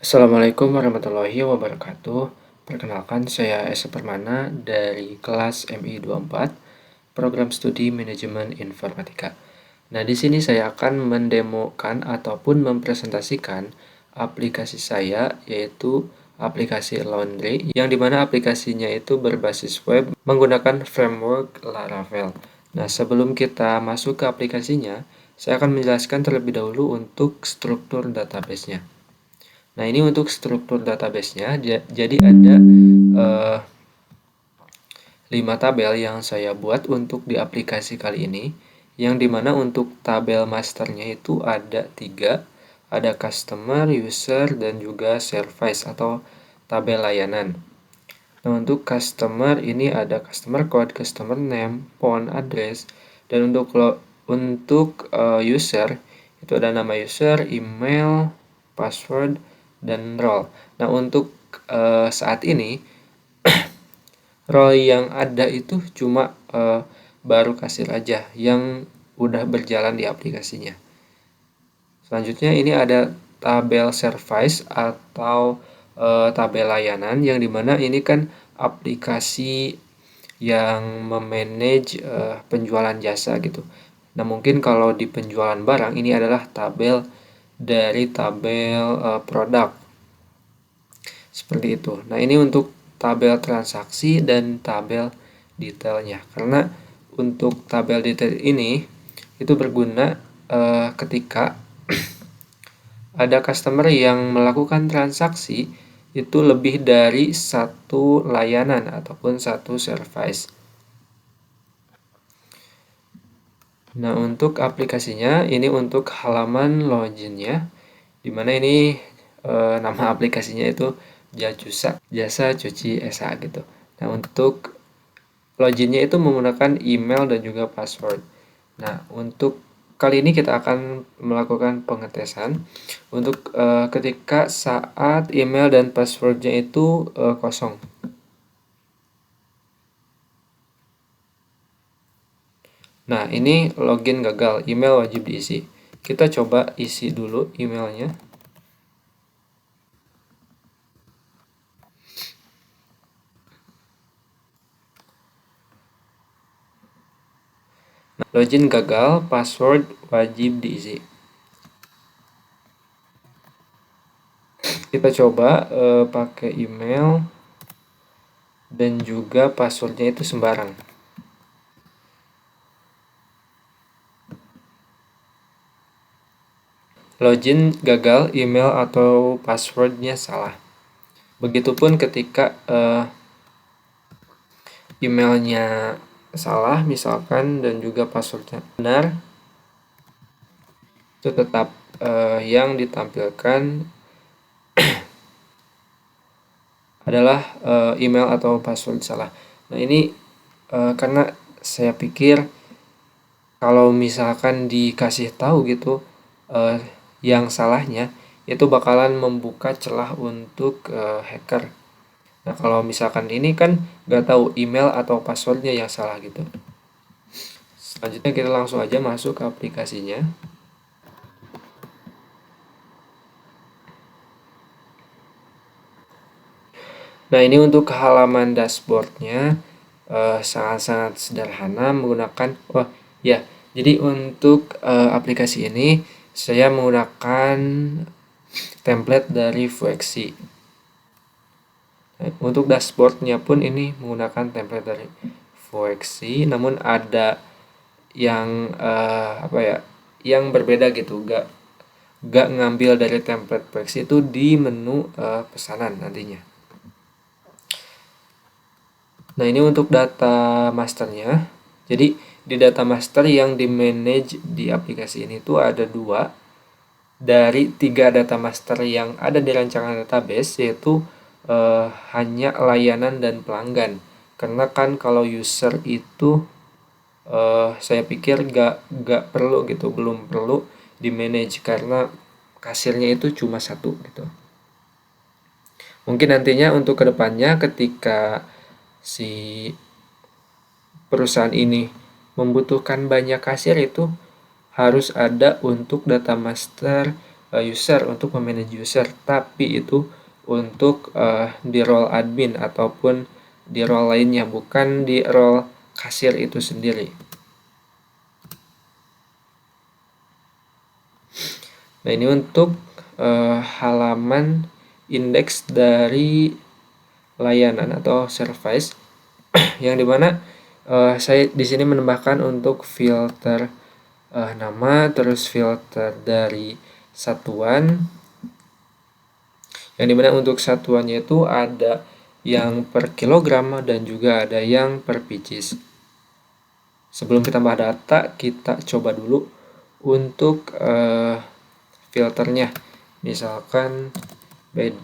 Assalamualaikum warahmatullahi wabarakatuh. Perkenalkan, saya Esa Permana dari kelas MI 24, Program Studi Manajemen Informatika. Nah, di sini saya akan mendemokan ataupun mempresentasikan aplikasi saya, yaitu aplikasi Laundry, yang dimana aplikasinya itu berbasis web menggunakan framework Laravel. Nah, sebelum kita masuk ke aplikasinya, saya akan menjelaskan terlebih dahulu untuk struktur database-nya. Nah, ini untuk struktur database-nya. Jadi ada 5 tabel yang saya buat untuk di aplikasi kali ini. Yang dimana untuk tabel masternya itu ada 3. Ada customer, user, dan juga service atau tabel layanan. Nah, untuk customer ini ada customer code, customer name, phone address, dan untuk user itu ada nama user, email, password, dan role. Nah, untuk saat ini role yang ada itu cuma baru kasir aja yang udah berjalan di aplikasinya. Selanjutnya ini ada tabel service atau tabel layanan yang dimana ini kan aplikasi yang memanage penjualan jasa gitu. Nah, mungkin kalau di penjualan barang ini adalah tabel dari tabel produk. Seperti itu. Nah, ini untuk tabel transaksi dan tabel detailnya. Karena untuk tabel detail ini itu berguna ketika ada customer yang melakukan transaksi itu lebih dari satu layanan ataupun satu service. Nah, untuk aplikasinya ini untuk halaman loginnya, dimana ini nama aplikasinya itu jasa cuci esa gitu. Nah, untuk loginnya itu menggunakan email dan juga password. Nah, untuk kali ini kita akan melakukan pengetesan untuk ketika saat email dan passwordnya itu kosong. Nah, ini login gagal, email wajib diisi. Kita coba isi dulu emailnya. Nah, login gagal, password wajib diisi. Kita coba pakai email dan juga passwordnya itu sembarang. Login gagal, email atau passwordnya salah. Begitupun ketika emailnya salah misalkan dan juga passwordnya benar, itu tetap yang ditampilkan adalah email atau password salah. Nah, ini karena saya pikir kalau misalkan dikasih tahu gitu yang salahnya, itu bakalan membuka celah untuk hacker. Nah, kalau misalkan ini kan nggak tahu email atau passwordnya yang salah gitu. Selanjutnya kita langsung aja masuk ke aplikasinya. Nah, ini untuk halaman dashboardnya sangat-sangat sederhana menggunakan, jadi untuk aplikasi ini saya menggunakan template dari Vuexi. Nah, untuk dashboardnya pun ini menggunakan template dari Vuexi, namun ada yang yang berbeda gitu, gak ngambil dari template Vuexi itu di menu pesanan nantinya. Nah, ini untuk data masternya. Jadi di data master yang di manage di aplikasi ini tuh ada 2 dari 3 data master yang ada di rancangan database, yaitu hanya layanan dan pelanggan. Karena kan kalau user itu saya pikir gak perlu gitu, belum perlu di manage karena kasirnya itu cuma 1 gitu. Mungkin nantinya untuk kedepannya ketika si perusahaan ini membutuhkan banyak kasir itu harus ada untuk data master user, untuk memanage user, tapi itu untuk di role admin ataupun di role lainnya, bukan di role kasir itu sendiri. Nah, ini untuk halaman indeks dari layanan atau service yang dimana saya di sini menambahkan untuk filter nama, terus filter dari satuan, yang dimana untuk satuannya itu ada yang per kilogram dan juga ada yang per pieces. Sebelum kita tambah data, kita coba dulu untuk filternya. Misalkan bed.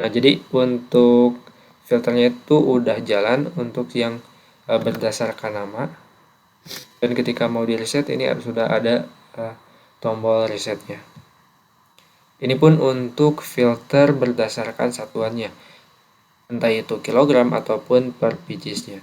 Nah, jadi untuk filternya itu udah jalan untuk yang berdasarkan nama. Dan ketika mau di reset, ini harus sudah ada tombol resetnya. Ini pun untuk filter berdasarkan satuannya, entah itu kilogram ataupun per piecesnya.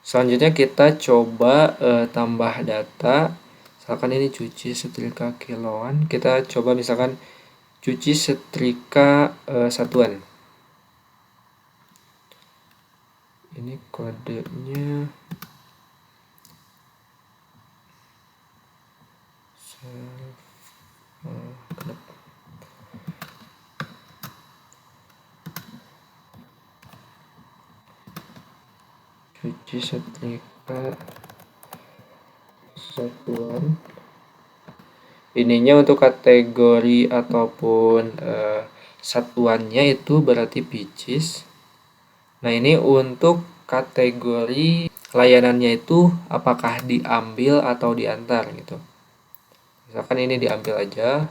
Selanjutnya kita coba tambah data. Misalkan ini cuci setrika kiloan, kita coba misalkan cuci setrika satuan. Ini kodenya cuci setrika satuan. Ininya untuk kategori ataupun satuannya itu berarti pieces. Nah, ini untuk kategori layanannya itu apakah diambil atau diantar gitu. Misalkan ini diambil aja,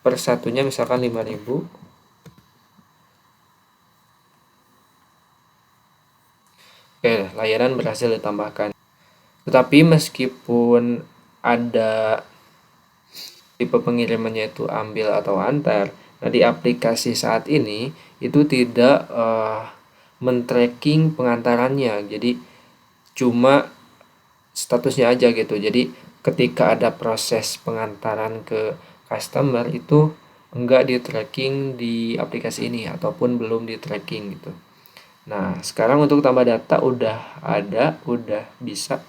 per satunya misalkan 5.000. Oke, layanan berhasil ditambahkan. Tetapi meskipun ada tipe pengirimannya itu ambil atau antar, nah di aplikasi saat ini itu tidak men-tracking pengantarannya. Jadi cuma statusnya aja gitu. Jadi ketika ada proses pengantaran ke customer itu enggak di tracking di aplikasi ini ataupun belum di tracking gitu. Nah, sekarang untuk tambah data udah ada, udah bisa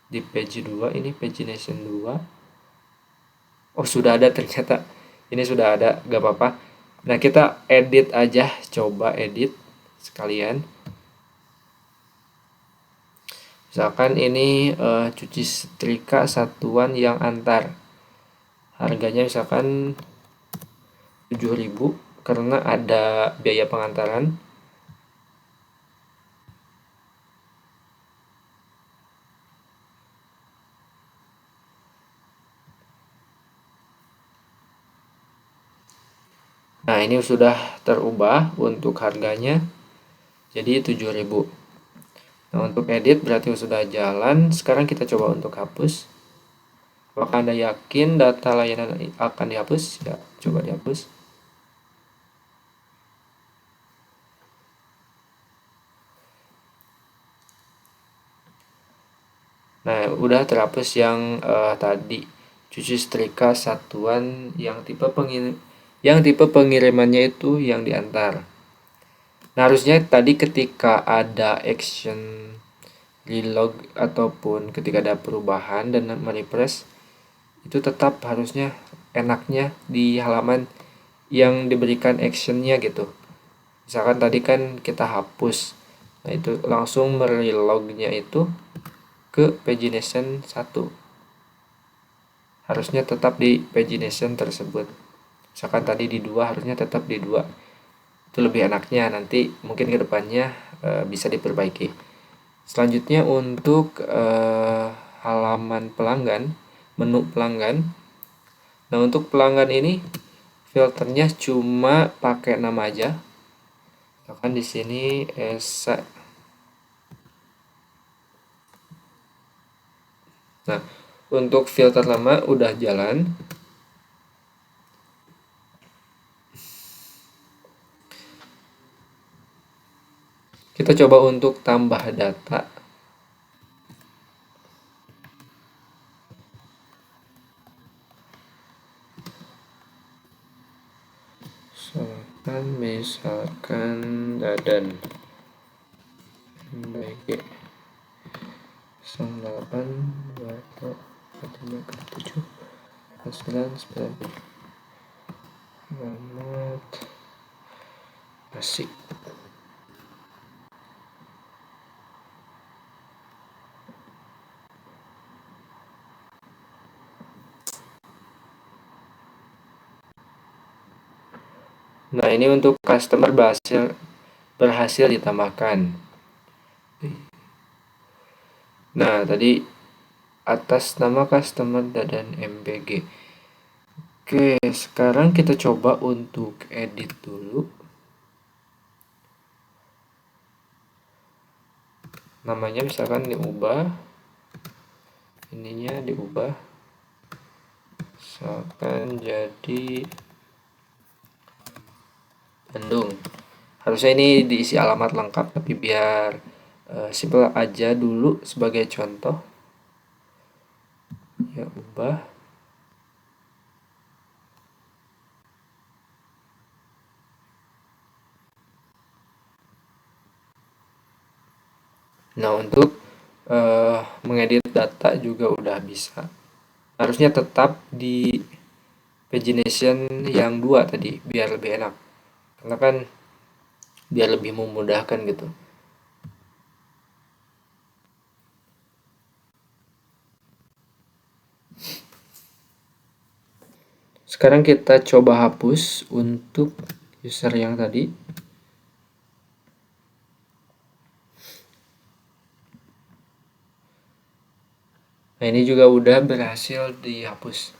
di page 2, ini pagination 2. Oh, sudah ada ternyata. Ini sudah ada, gak apa-apa. Nah, kita edit aja, coba edit sekalian. Misalkan ini cuci setrika satuan yang antar. Harganya misalkan 7.000 karena ada biaya pengantaran. Nah, ini sudah terubah untuk harganya jadi 7.000. Nah, untuk edit berarti sudah jalan. Sekarang kita coba untuk hapus. Apakah Anda yakin data layanan akan dihapus? Ya, coba dihapus. Nah, udah terhapus yang tadi. Cuci setrika satuan yang tipe pengirimannya itu yang diantar. Nah, harusnya tadi ketika ada action relog ataupun ketika ada perubahan dan merefresh itu tetap harusnya enaknya di halaman yang diberikan actionnya gitu. Misalkan tadi kan kita hapus, nah itu langsung merelognya itu ke pagination 1. Harusnya tetap di pagination tersebut. Misalkan tadi di 2, harusnya tetap di 2. Itu lebih enaknya, nanti mungkin kedepannya bisa diperbaiki. Selanjutnya untuk halaman pelanggan, menu pelanggan. Nah, untuk pelanggan ini filternya cuma pakai nama aja. Misalkan di sini Esa. Nah, untuk filter nama udah jalan. Kita coba untuk tambah data. Misalkan Dadan MBG 08 24 7 9 Muhammad Asik. Nah, ini untuk customer berhasil ditambahkan. Nah, tadi atas nama customer Dadan MBG. Oke, sekarang kita coba untuk edit dulu. Namanya misalkan diubah, ininya diubah, misalkan jadi Bandung. Harusnya ini diisi alamat lengkap, tapi biar simple aja dulu sebagai contoh. Ya, ubah. Nah, untuk mengedit data juga udah bisa. Harusnya tetap di pagination yang 2 tadi, biar lebih enak. Karena kan biar lebih memudahkan gitu. Sekarang kita coba hapus untuk user yang tadi. Nah, ini juga udah berhasil dihapus.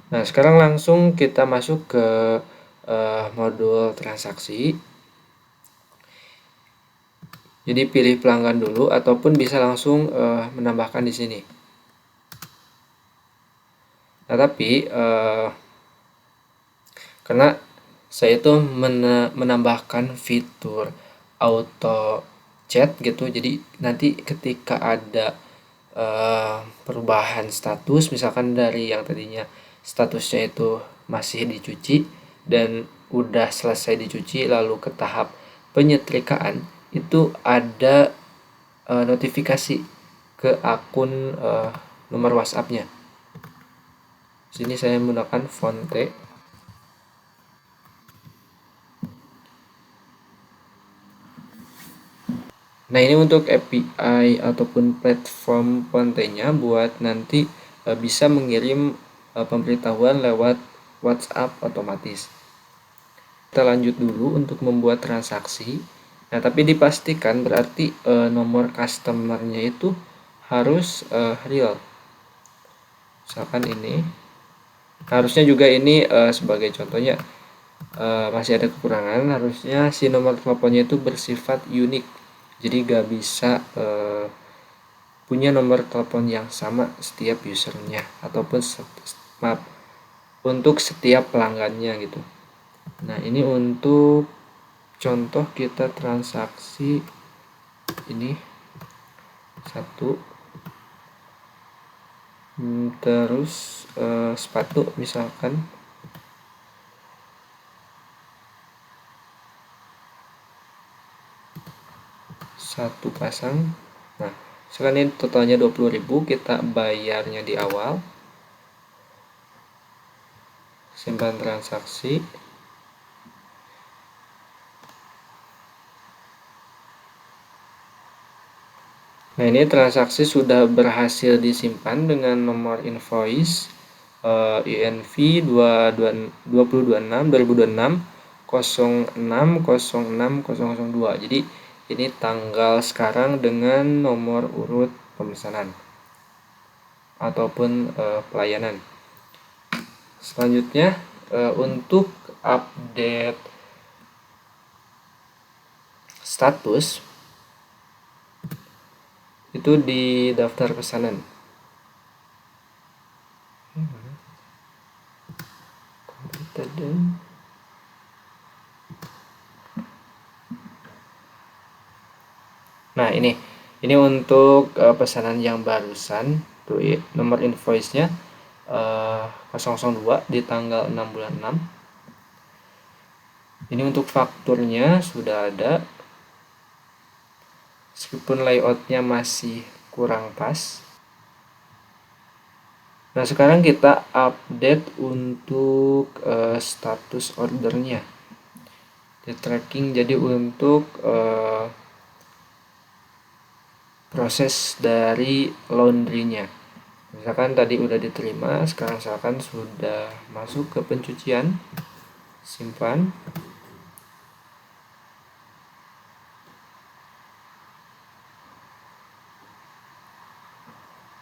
Nah, sekarang langsung kita masuk ke modul transaksi. Jadi pilih pelanggan dulu ataupun bisa langsung menambahkan di sini. Nah, tapi karena saya itu menambahkan fitur auto chat gitu, jadi nanti ketika ada perubahan status, misalkan dari yang tadinya statusnya itu masih dicuci dan udah selesai dicuci lalu ke tahap penyetrikaan, itu ada notifikasi ke akun nomor WhatsApp-nya. Sini saya menggunakan Fonte. Nah, ini untuk API ataupun platform Fonte-nya buat nanti bisa mengirim pemberitahuan lewat WhatsApp otomatis. Kita lanjut dulu untuk membuat transaksi. Nah, tapi dipastikan berarti nomor customer-nya itu harus real. Misalkan ini. Harusnya juga ini sebagai contohnya masih ada kekurangan, harusnya si nomor teleponnya itu bersifat unik. Jadi gak bisa punya nomor telepon yang sama setiap usernya ataupun untuk setiap pelanggannya gitu. Nah, ini untuk contoh kita transaksi ini satu, terus sepatu misalkan satu pasang. Nah, sekarang ini totalnya 20.000, kita bayarnya di awal. Simpan transaksi. Nah, ini transaksi sudah berhasil disimpan dengan nomor invoice INV 2026 06 Jadi ini tanggal sekarang dengan nomor urut pemesanan ataupun pelayanan. Selanjutnya untuk update status itu di daftar pesanan. Nah, ini untuk pesanan yang barusan tuh nomor invoice-nya 002 di tanggal 6 bulan 6. Ini untuk fakturnya sudah ada, meskipun layoutnya masih kurang pas. Nah, sekarang kita update untuk status ordernya di tracking. Jadi untuk proses dari laundrynya, misalkan tadi udah diterima, sekarang misalkan sudah masuk ke pencucian, simpan.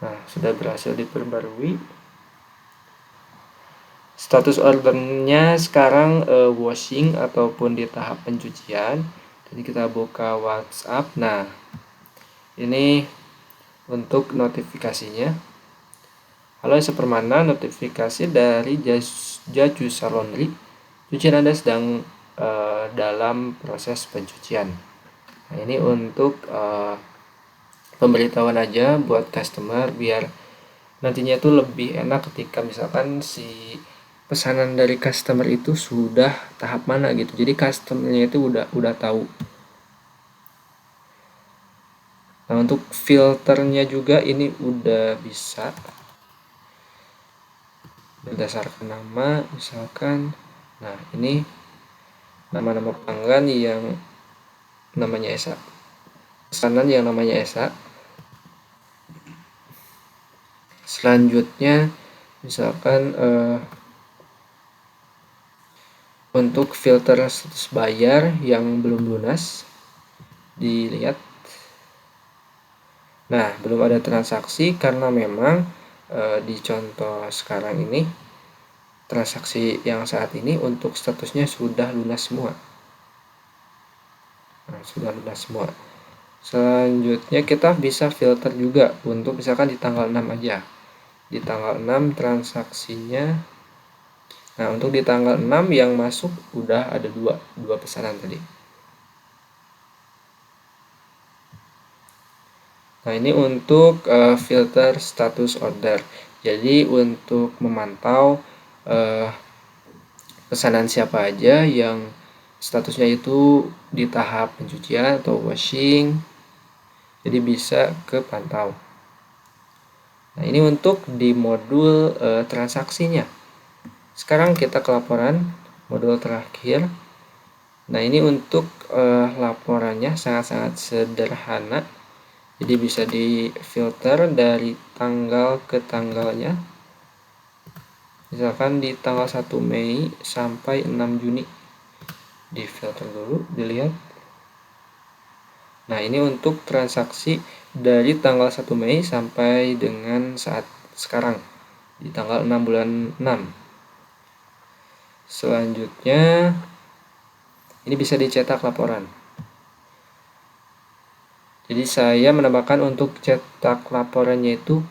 Nah, sudah berhasil diperbarui. Status ordernya sekarang washing ataupun di tahap pencucian. Jadi kita buka WhatsApp. Nah, ini untuk notifikasinya. Halo Supermana, notifikasi dari Jajusa Laundry. Cucian Anda sedang dalam proses pencucian. Nah, ini untuk pemberitahuan aja buat customer biar nantinya itu lebih enak ketika misalkan si pesanan dari customer itu sudah tahap mana gitu. Jadi customernya itu udah tahu. Nah, untuk filternya juga ini udah bisa berdasarkan nama, misalkan. Nah, ini nama-nama pelanggan yang namanya Esa, pesanan yang namanya Esa. Selanjutnya misalkan untuk filter status bayar yang belum lunas, dilihat. Nah, belum ada transaksi karena memang di contoh sekarang ini transaksi yang saat ini untuk statusnya sudah lunas semua. Nah, sudah lunas semua. Selanjutnya kita bisa filter juga untuk misalkan di tanggal 6 aja. Di tanggal 6 transaksinya. Nah, untuk di tanggal 6 yang masuk udah ada dua pesanan tadi. Nah, ini untuk filter status order. Jadi untuk memantau pesanan siapa aja yang statusnya itu di tahap pencucian atau washing, jadi bisa kepantau. Nah, ini untuk di modul transaksinya. Sekarang kita ke laporan modul terakhir. Nah, ini untuk laporannya sangat-sangat sederhana. Jadi bisa difilter dari tanggal ke tanggalnya. Misalkan di tanggal 1 Mei sampai 6 Juni. Difilter dulu, dilihat. Nah, ini untuk transaksi dari tanggal 1 Mei sampai dengan saat sekarang di tanggal 6 bulan 6. Selanjutnya ini bisa dicetak laporan. Jadi saya menambahkan untuk cetak laporannya itu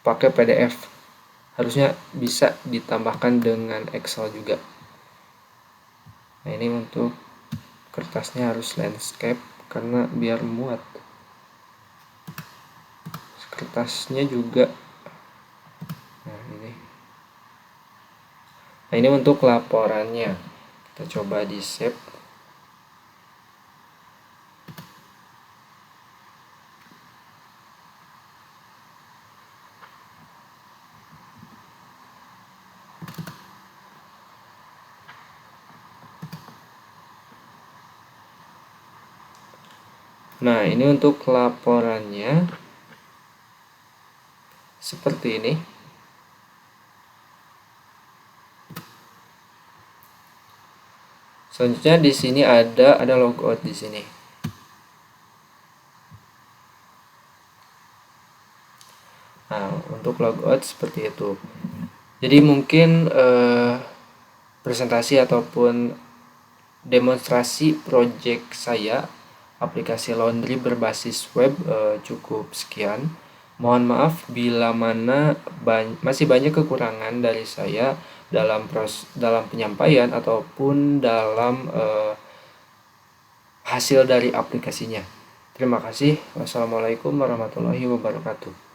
pakai PDF. Harusnya bisa ditambahkan dengan Excel juga. Nah, ini untuk kertasnya harus landscape karena biar muat. Kertasnya juga. Nah, ini untuk laporannya. Kita coba di save. Nah, ini untuk laporannya seperti ini. Selanjutnya di sini ada logout di sini. Nah, untuk logout seperti itu. Jadi mungkin presentasi ataupun demonstrasi project saya aplikasi laundry berbasis web cukup sekian. Mohon maaf bila mana masih banyak kekurangan dari saya dalam penyampaian ataupun dalam hasil dari aplikasinya. Terima kasih. Wassalamualaikum warahmatullahi wabarakatuh.